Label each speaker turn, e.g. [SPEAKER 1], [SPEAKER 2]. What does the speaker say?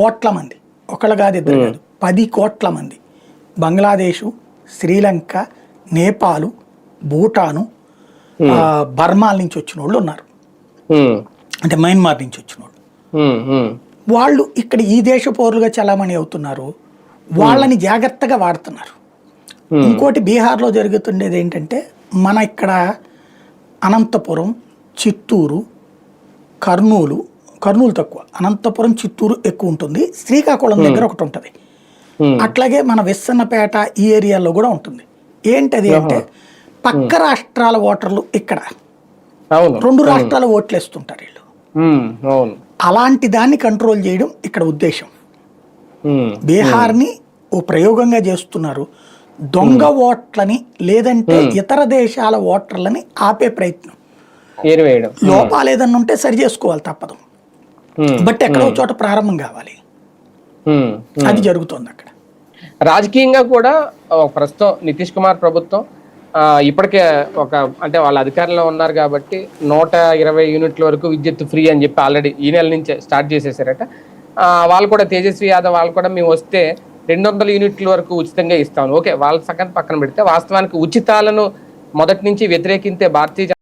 [SPEAKER 1] కోట్ల మంది, ఒకళ్ళు కాదు ఇద్దరు కాదు, 10 కోట్ల మంది బంగ్లాదేశు, శ్రీలంక, నేపాల్, భూటాను, బర్మాల నుంచి వచ్చిన వాళ్ళు ఉన్నారు. అంటే మయన్మార్ నుంచి వచ్చిన వాళ్ళు ఇక్కడ ఈ దేశ పౌరులుగా చలామణి అవుతున్నారు. వాళ్ళని జాగ్రత్తగా వాడుతున్నారు. ఇంకోటి బీహార్లో జరుగుతుండేది ఏంటంటే, మన ఇక్కడ అనంతపురం, చిత్తూరు, కర్నూలు తక్కువ, అనంతపురం, చిత్తూరు ఎక్కువ ఉంటుంది. శ్రీకాకుళం దగ్గర ఒకటి ఉంటుంది. అట్లాగే మన విస్సన్నపేట ఈ ఏరియాలో కూడా ఉంటుంది. ఏంటది అంటే, పక్క రాష్ట్రాల ఓటర్లు ఇక్కడ 2 రాష్ట్రాల ఓట్లు వేస్తుంటారు వీళ్ళు. అలాంటి దాన్ని కంట్రోల్ చేయడం ఇక్కడ ఉద్దేశం. బీహార్ని ఓ ప్రయోగంగా చేస్తున్నారు. దొంగ ఓట్లని లేదంటే ఇతర దేశాల ఓటర్లని ఆపే ప్రయత్నం. లోపాలు ఏదన్నా ఉంటే సరి చేసుకోవాలి, తప్పదు. బట్ ఎక్కడో చోట ప్రారంభం కావాలి. అది జరుగుతుంది అక్కడ.
[SPEAKER 2] రాజకీయంగా కూడా ప్రస్తుతం నితీష్ కుమార్ ప్రభుత్వం ఇప్పటికే అంటే వాళ్ళ అధికారంలో ఉన్నారు కాబట్టి 120 యూనిట్ల వరకు విద్యుత్ ఫ్రీ అని చెప్పి ఆల్రెడీ ఈ నెల నుంచే స్టార్ట్ చేసేసారట. వాళ్ళు కూడా తేజస్వి యాదవ్ వాళ్ళు కూడా మేము వస్తే 200 యూనిట్ల వరకు ఉచితంగా ఇస్తాను. ఓకే, వాళ్ళ సగం పక్కన పెడితే వాస్తవానికి ఉచితాలను మొదటి నుంచి వ్యతిరేకించే భారతీయ